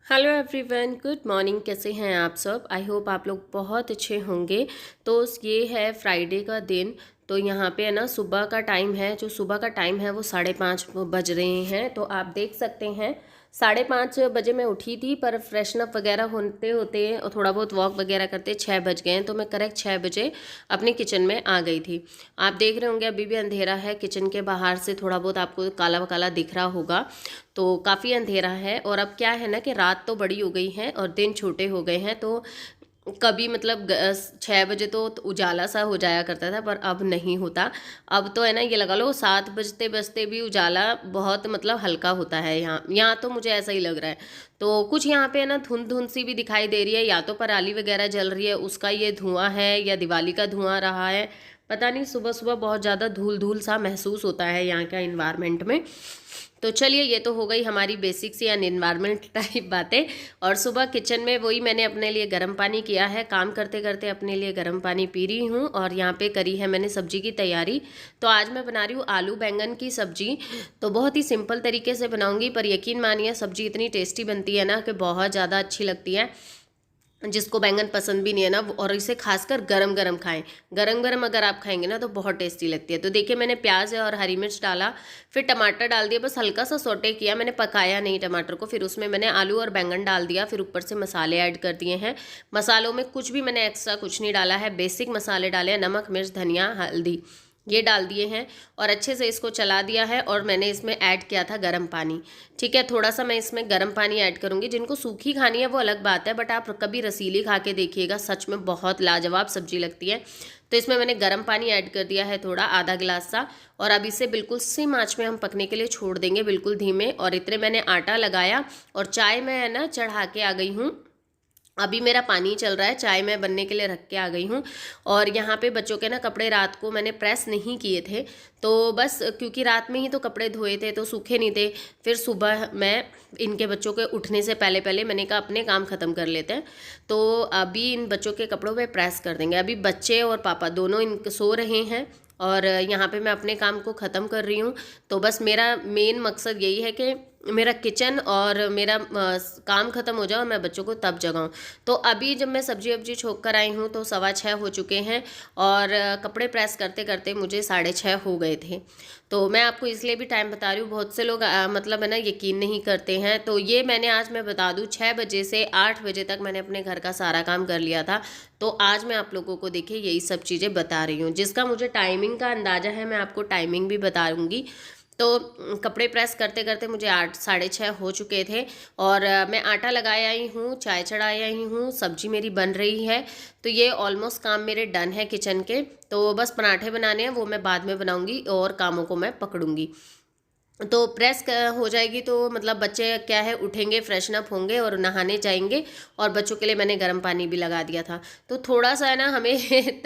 Hello everyone, good morning. कैसे हैं आप सब? आई होप आप लोग बहुत अच्छे होंगे। तो ये है फ्राइडे का दिन। तो यहाँ पे है ना, सुबह का टाइम है। जो सुबह का टाइम है वो 5:30 बज रहे हैं। तो आप देख सकते हैं 5:30 बजे मैं उठी थी, पर फ्रेशन अप वगैरह होते होते और थोड़ा बहुत वॉक वगैरह करते 6 बज गए हैं। तो मैं करेक्ट 6 बजे अपने किचन में आ गई थी। आप देख रहे होंगे अभी भी अंधेरा है। किचन के बाहर से थोड़ा बहुत आपको काला काला दिख रहा होगा। तो काफ़ी अंधेरा है। और अब क्या है ना कि रात तो बड़ी हो गई है और दिन छोटे हो गए हैं। तो कभी मतलब 6 बजे तो उजाला सा हो जाया करता था, पर अब नहीं होता। अब तो है ना, ये लगा लो 7 बजते बजते भी उजाला बहुत मतलब हल्का होता है। यहाँ तो मुझे ऐसा ही लग रहा है। तो कुछ यहाँ पे है ना, धुंध धुंध सी भी दिखाई दे रही है। या तो पराली वगैरह जल रही है, उसका ये धुआं है, या दिवाली का धुआं रहा है, पता नहीं। सुबह सुबह बहुत ज़्यादा धूल धूल सा महसूस होता है यहाँ का इन्वायरमेंट में। तो चलिए, ये तो हो गई हमारी बेसिक्स या एनवायरनमेंट टाइप बातें। और सुबह किचन में वही मैंने अपने लिए गर्म पानी किया है। काम करते करते अपने लिए गर्म पानी पी रही हूँ। और यहाँ पे करी है मैंने सब्जी की तैयारी। तो आज मैं बना रही हूँ आलू बैंगन की सब्जी। तो बहुत ही सिंपल तरीके से बनाऊंगी, पर यकीन मानिए सब्जी इतनी टेस्टी बनती है ना कि बहुत ज़्यादा अच्छी लगती है। जिसको बैंगन पसंद भी नहीं है ना, और इसे खासकर गरम गरम खाएं। गरम गरम अगर आप खाएंगे ना तो बहुत टेस्टी लगती है। तो देखिए, मैंने प्याज और हरी मिर्च डाला, फिर टमाटर डाल दिया, बस हल्का सा सोटे किया, मैंने पकाया नहीं टमाटर को। फिर उसमें मैंने आलू और बैंगन डाल दिया, फिर ऊपर से मसाले ऐड कर दिए हैं। मसालों में कुछ भी मैंने एक्स्ट्रा कुछ नहीं डाला है, बेसिक मसाले डाले हैं, नमक मिर्च धनिया हल्दी, ये डाल दिए हैं। और अच्छे से इसको चला दिया है। और मैंने इसमें ऐड किया था गर्म पानी। ठीक है, थोड़ा सा मैं इसमें गर्म पानी ऐड करूंगी। जिनको सूखी खानी है वो अलग बात है, बट आप कभी रसीली खा के देखिएगा, सच में बहुत लाजवाब सब्जी लगती है। तो इसमें मैंने गर्म पानी ऐड कर दिया है, थोड़ा आधा गिलास सा। और अब इसे बिल्कुल सिम आंच में हम पकने के लिए छोड़ देंगे, बिल्कुल धीमे। और इतने मैंने आटा लगाया और चाय में है ना चढ़ा के आ गई हूँ। अभी मेरा पानी चल रहा है, चाय मैं बनने के लिए रख के आ गई हूँ। और यहाँ पे बच्चों के ना कपड़े रात को मैंने प्रेस नहीं किए थे, तो बस क्योंकि रात में ही तो कपड़े धोए थे तो सूखे नहीं थे। फिर सुबह मैं इनके बच्चों के उठने से पहले पहले मैंने कहा अपने काम ख़त्म कर लेते हैं। तो अभी इन बच्चों के कपड़ों पे प्रेस कर देंगे। अभी बच्चे और पापा दोनों इन सो रहे हैं और यहाँ पे मैं अपने काम को ख़त्म कर रही हूँ। तो बस मेरा मेन मकसद यही है कि मेरा किचन और मेरा काम ख़त्म हो जाए और मैं बच्चों को तब जगाऊँ। तो अभी जब मैं सब्जी वब्जी छोक कर आई हूँ तो 6:15 हो चुके हैं। और कपड़े प्रेस करते करते मुझे 6:30 हो गए थे। तो मैं आपको इसलिए भी टाइम बता रही हूँ, बहुत से लोग मतलब है ना यकीन नहीं करते हैं। तो ये मैंने आज मैं बता दूँ 6 बजे से 8 बजे तक मैंने अपने घर का सारा काम कर लिया था। तो आज मैं आप लोगों को देखिए यही सब चीज़ें बता रही हूँ, जिसका मुझे टाइमिंग का अंदाज़ा है। मैं आपको टाइमिंग भी बताऊँगी। तो कपड़े प्रेस करते करते मुझे 8 6:30 हो चुके थे। और मैं आटा लगाए आई हूँ, चाय चढ़ाए आई हूँ, सब्जी मेरी बन रही है। तो ये ऑलमोस्ट काम मेरे डन है किचन के। तो बस पराठे बनाने हैं, वो मैं बाद में बनाऊँगी और कामों को मैं पकड़ूँगी। तो प्रेस हो जाएगी तो मतलब बच्चे क्या है उठेंगे, फ्रेशन अप होंगे और नहाने जाएंगे। और बच्चों के लिए मैंने गर्म पानी भी लगा दिया था। तो थोड़ा सा है ना हमें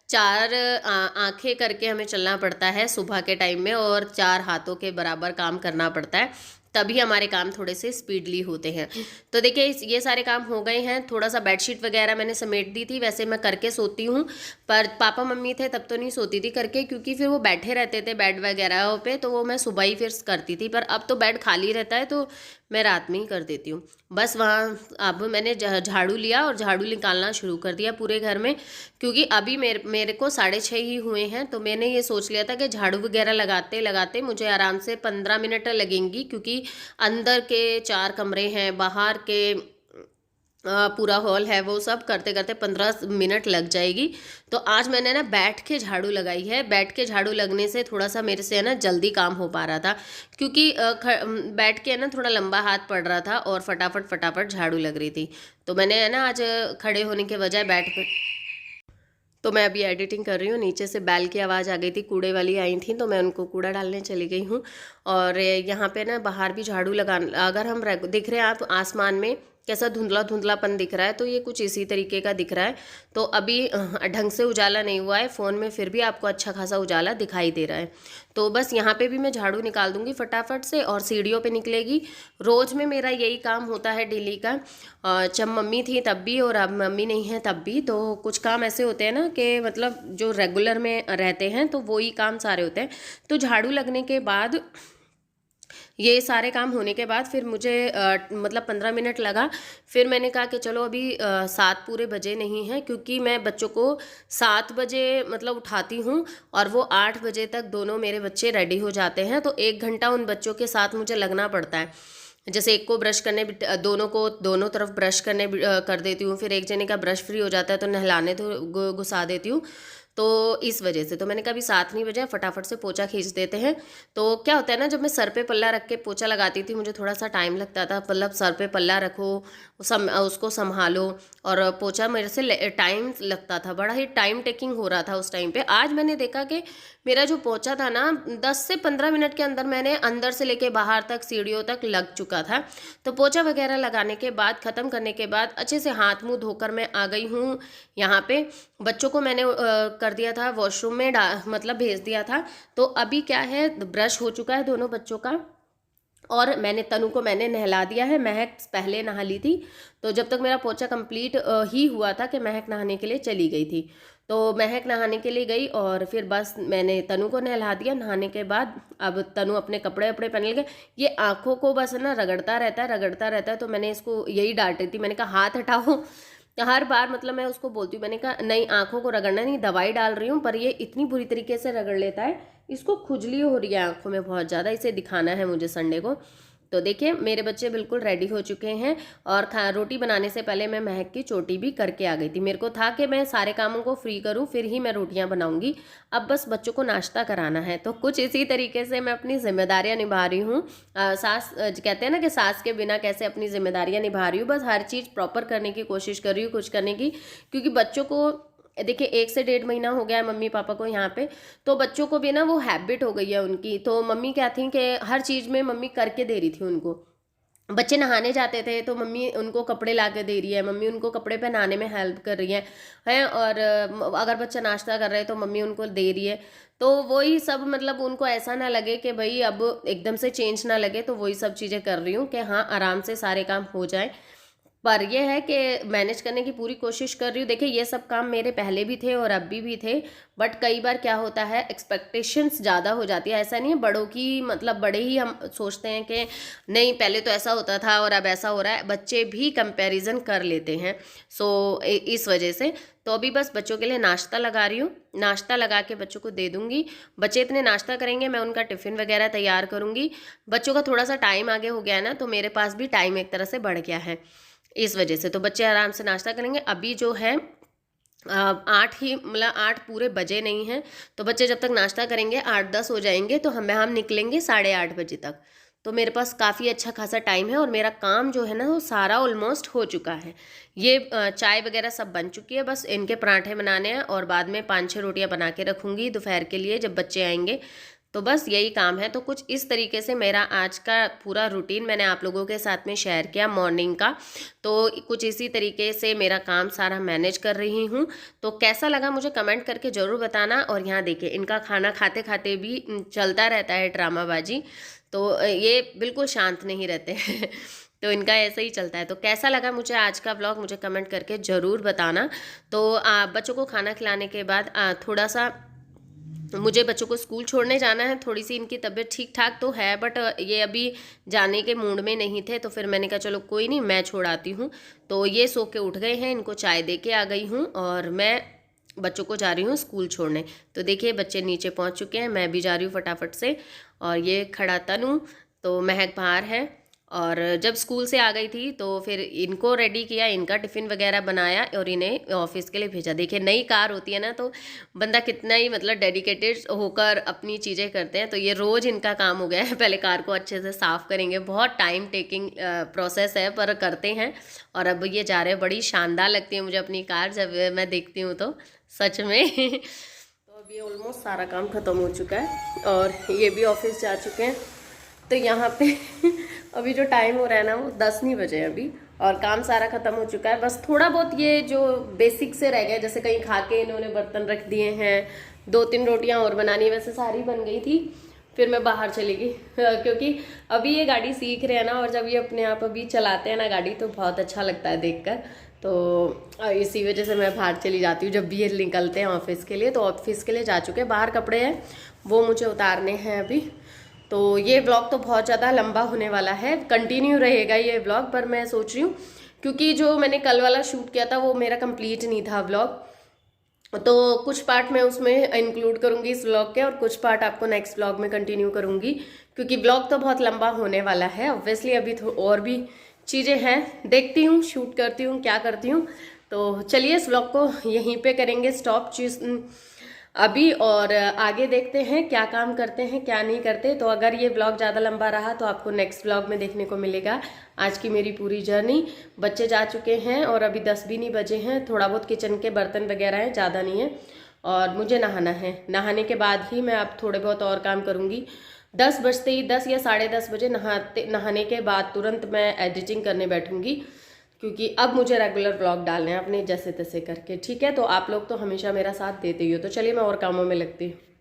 चार आंखें करके हमें चलना पड़ता है सुबह के टाइम में, और 4 हाथों के बराबर काम करना पड़ता है, तभी हमारे काम थोड़े से स्पीडली होते हैं। तो देखिए ये सारे काम हो गए हैं। थोड़ा सा बेडशीट वगैरह मैंने समेट दी थी, वैसे मैं करके सोती हूँ। पर पापा मम्मी थे तब तो नहीं सोती थी करके, क्योंकि फिर वो बैठे रहते थे बेड वगैरह पे, तो वो मैं सुबह ही फिर करती थी। पर अब तो बेड खाली रहता है तो मैं रात में ही कर देती हूँ। बस वहाँ अब मैंने झाड़ू लिया और झाड़ू निकालना शुरू कर दिया पूरे घर में, क्योंकि अभी मेरे को 6:30 ही हुए हैं। तो मैंने ये सोच लिया था कि झाड़ू वगैरह लगाते लगाते मुझे आराम से 15 मिनट लगेंगी, क्योंकि अंदर के 4 कमरे हैं, बाहर के पूरा हॉल है, वो सब करते करते 15 मिनट लग जाएगी। तो आज मैंने ना बैठ के झाड़ू लगाई है। बैठ के झाड़ू लगने से थोड़ा सा मेरे से है ना जल्दी काम हो पा रहा था, क्योंकि बैठ के है ना थोड़ा लंबा हाथ पड़ रहा था और फटाफट फटाफट झाड़ू लग रही थी। तो मैंने है ना आज खड़े होने के बजाय बैठ कर। तो मैं अभी एडिटिंग कर रही हूँ। नीचे से बैल की आवाज़ आ गई थी, कूड़े वाली आई थी, तो मैं उनको कूड़ा डालने चली गई हूँ। और यहाँ पे ना बाहर भी झाड़ू लगा, अगर हम दिख रहे हैं आप आसमान में कैसा धुंधला धुंधलापन दिख रहा है, तो ये कुछ इसी तरीके का दिख रहा है। तो अभी ढंग से उजाला नहीं हुआ है फ़ोन में, फिर भी आपको अच्छा खासा उजाला दिखाई दे रहा है। तो बस यहाँ पे भी मैं झाड़ू निकाल दूंगी फटाफट से, और सीढ़ियों पे निकलेगी। रोज़ में मेरा यही काम होता है डेली का। जब मम्मी थी तब भी और अब मम्मी नहीं है तब भी। तो कुछ काम ऐसे होते हैं ना कि मतलब जो रेगुलर में रहते हैं तो वही काम सारे होते हैं। तो झाड़ू लगने के बाद ये सारे काम होने के बाद फिर मुझे मतलब 15 मिनट लगा। फिर मैंने कहा कि चलो अभी 7 पूरे बजे नहीं हैं, क्योंकि मैं बच्चों को 7 बजे मतलब उठाती हूँ और वो 8 बजे तक दोनों मेरे बच्चे रेडी हो जाते हैं। तो 1 घंटा उन बच्चों के साथ मुझे लगना पड़ता है। जैसे एक को ब्रश करने दोनों को दोनों तरफ ब्रश करने कर देती हूँ, फिर एक जने का ब्रश फ्री हो जाता है तो नहलाने तो घुसा देती हूँ। तो इस वजह से तो मैंने कहा अभी 7 नहीं बजे, फटाफट से पोछा खींच देते हैं। तो क्या होता है ना, जब मैं सर पे पल्ला रख के पोछा लगाती थी मुझे थोड़ा सा टाइम लगता था, मतलब सर पे पल्ला रखो, उसको संभालो, और पोछा मेरे से टाइम लगता था, बड़ा ही टाइम टेकिंग हो रहा था उस टाइम पे। आज मैंने देखा कि मेरा जो पोछा था ना 10 से 15 मिनट के अंदर मैंने अंदर से लेके बाहर तक सीढ़ियों तक लग चुका था। तो पोछा वगैरह लगाने के बाद, ख़त्म करने के बाद अच्छे से हाथ मुंह धोकर मैं आ गई हूँ यहाँ पे। बच्चों को मैंने कर दिया था वॉशरूम में, मतलब भेज दिया था। तो अभी क्या है, ब्रश हो चुका है दोनों बच्चों का, और मैंने तनु को मैंने नहला दिया है। महक पहले नहा ली थी, तो जब तक मेरा पोछा कंप्लीट ही हुआ था कि महक नहाने के लिए चली गई थी। तो महक नहाने के लिए गई और फिर बस मैंने तनु को नहला दिया। नहाने के बाद अब तनु अपने कपड़े वपड़े पहन ले गए। ये आँखों को बस ना रगड़ता रहता है, रगड़ता रहता है। तो मैंने इसको यही डांटी थी, मैंने कहा हाथ हटाओ। हर बार मतलब मैं उसको बोलती हूँ, मैंने कहा नहीं आँखों को रगड़ना नहीं, दवाई डाल रही हूँ, पर ये इतनी बुरी तरीके से रगड़ लेता है, इसको खुजली हो रही है आँखों में बहुत ज़्यादा, इसे दिखाना है मुझे संडे को। तो देखिए मेरे बच्चे बिल्कुल रेडी हो चुके हैं, और रोटी बनाने से पहले मैं महक की चोटी भी करके आ गई थी। मेरे को था कि मैं सारे कामों को फ्री करूं फिर ही मैं रोटियां बनाऊंगी। अब बस बच्चों को नाश्ता कराना है। तो कुछ इसी तरीके से मैं अपनी जिम्मेदारियां निभा रही हूँ। सास कहते हैं ना कि सास के बिना कैसे अपनी जिम्मेदारियां निभा रही हूँ, बस हर चीज़ प्रॉपर करने की कोशिश कर रही हूँ, कुछ करने की, क्योंकि बच्चों को देखिए 1 से 1.5 महीना हो गया है मम्मी पापा को यहाँ पे। तो बच्चों को भी ना वो हैबिट हो गई है उनकी। तो मम्मी क्या थी कि हर चीज़ में मम्मी करके दे रही थी उनको। बच्चे नहाने जाते थे तो मम्मी उनको कपड़े ला के दे रही है, मम्मी उनको कपड़े पहनाने में हेल्प कर रही है। और अगर बच्चा नाश्ता कर रहा है तो मम्मी उनको दे रही है। तो वही सब, मतलब उनको ऐसा ना लगे कि भाई अब एकदम से चेंज ना लगे, तो वही सब चीज़ें कर रही हूँ कि हाँ आराम से सारे काम हो जाए। पर यह है कि मैनेज करने की पूरी कोशिश कर रही हूँ। देखिए ये सब काम मेरे पहले भी थे और अभी भी थे, बट कई बार क्या होता है एक्सपेक्टेशंस ज़्यादा हो जाती है। ऐसा नहीं है बड़ों की, मतलब बड़े ही हम सोचते हैं कि नहीं पहले तो ऐसा होता था और अब ऐसा हो रहा है, बच्चे भी कंपैरिजन कर लेते हैं। सो इस वजह से तो अभी बस बच्चों के लिए नाश्ता लगा रही हूँ। नाश्ता लगा के बच्चों को दे दूँगी। बच्चे इतने नाश्ता करेंगे, मैं उनका टिफ़िन वगैरह तैयार करूँगी। बच्चों का थोड़ा सा टाइम आगे हो गया है ना, तो मेरे पास भी टाइम एक तरह से बढ़ गया है इस वजह से। तो बच्चे आराम से नाश्ता करेंगे। अभी जो है 8 ही, मतलब 8 पूरे बजे नहीं हैं। तो बच्चे जब तक नाश्ता करेंगे 8-10 हो जाएंगे, तो हम निकलेंगे 8:30 बजे तक। तो मेरे पास काफ़ी अच्छा खासा टाइम है और मेरा काम जो है ना वो सारा ऑलमोस्ट हो चुका है। ये चाय वगैरह सब बन चुकी है, बस इनके पराठे बनाने हैं और बाद में 5-6 रोटियां बना के रखूँगी दोपहर के लिए जब बच्चे आएंगे। तो बस यही काम है। तो कुछ इस तरीके से मेरा आज का पूरा रूटीन मैंने आप लोगों के साथ में शेयर किया मॉर्निंग का। तो कुछ इसी तरीके से मेरा काम सारा मैनेज कर रही हूँ। तो कैसा लगा मुझे कमेंट करके ज़रूर बताना। और यहाँ देखिए इनका खाना खाते खाते भी चलता रहता है ड्रामाबाजी। तो ये बिल्कुल शांत नहीं रहते हैं तो इनका ऐसे ही चलता है। तो कैसा लगा मुझे आज का व्लॉग मुझे कमेंट करके ज़रूर बताना। तो बच्चों को खाना खिलाने के बाद थोड़ा सा मुझे बच्चों को स्कूल छोड़ने जाना है। थोड़ी सी इनकी तबीयत ठीक ठाक तो है, बट ये अभी जाने के मूड में नहीं थे, तो फिर मैंने कहा चलो कोई नहीं मैं छोड़ आती हूँ। तो ये सो के उठ गए हैं, इनको चाय दे के आ गई हूँ और मैं बच्चों को जा रही हूँ स्कूल छोड़ने। तो देखिए बच्चे नीचे पहुँच चुके हैं, मैं भी जा रही हूँ फटाफट से। और ये खड़ा तनु, तो महक बाहर है। और जब स्कूल से आ गई थी तो फिर इनको रेडी किया, इनका टिफ़िन वगैरह बनाया और इन्हें ऑफिस के लिए भेजा। देखिए नई कार होती है ना, तो बंदा कितना ही मतलब डेडिकेटेड होकर अपनी चीज़ें करते हैं। तो ये रोज़ इनका काम हो गया है। पहले कार को अच्छे से साफ़ करेंगे, बहुत टाइम टेकिंग प्रोसेस है पर करते हैं। और अब ये जा रहे हैं, बड़ी शानदार लगती है मुझे अपनी कार जब मैं देखती हूँ तो सच में तो अभी ऑलमोस्ट सारा काम ख़त्म हो चुका है और ये भी ऑफिस जा चुके हैं। तो यहाँ पे अभी जो टाइम हो रहा है ना वो 10 नहीं बजे अभी, और काम सारा खत्म हो चुका है। बस थोड़ा बहुत ये जो बेसिक से रह गया, जैसे कहीं खा के इन्होंने बर्तन रख दिए हैं, 2-3 रोटियां और बनानी, वैसे सारी बन गई थी। फिर मैं बाहर चली गई क्योंकि अभी ये गाड़ी सीख रहे हैं ना, और जब ये अपने आप अभी चलाते हैं ना गाड़ी तो बहुत अच्छा लगता है देखकर। तो इसी वजह से मैं बाहर चली जाती हूँ जब भी ये निकलते हैं ऑफिस के लिए। तो ऑफिस के लिए जा चुके हैं, बाहर कपड़े हैं वो मुझे उतारने हैं अभी। तो ये व्लॉग तो बहुत ज़्यादा लंबा होने वाला है, कंटिन्यू रहेगा ये व्लॉग, पर मैं सोच रही हूँ क्योंकि जो मैंने कल वाला शूट किया था वो मेरा कंप्लीट नहीं था व्लॉग, तो कुछ पार्ट मैं उसमें इंक्लूड करूँगी इस व्लॉग के और कुछ पार्ट आपको नेक्स्ट व्लॉग में कंटिन्यू करूँगी, क्योंकि व्लॉग तो बहुत लंबा होने वाला है। ऑब्वियसली अभी तो और भी चीज़ें हैं, देखती हूँ, शूट करती हूँ, क्या करती हूँ। तो चलिए इस व्लॉग को यहीं पे करेंगे स्टॉप चीज अभी, और आगे देखते हैं क्या काम करते हैं क्या नहीं करते। तो अगर ये व्लॉग ज़्यादा लंबा रहा तो आपको नेक्स्ट व्लॉग में देखने को मिलेगा आज की मेरी पूरी जर्नी। बच्चे जा चुके हैं और अभी 10 भी नहीं बजे हैं, थोड़ा बहुत किचन के बर्तन वगैरह हैं, ज़्यादा नहीं है, और मुझे नहाना है। नहाने के बाद ही मैं अब थोड़े बहुत और काम करूँगी। 10 बजते ही, 10 या 10:30 बजे नहाने के बाद तुरंत मैं एडिटिंग करने बैठूंगी, क्योंकि अब मुझे रेगुलर व्लॉग डालने हैं अपने जैसे तैसे करके। ठीक है, तो आप लोग तो हमेशा मेरा साथ देते ही हो, तो चलिए मैं और कामों में लगती हूँ।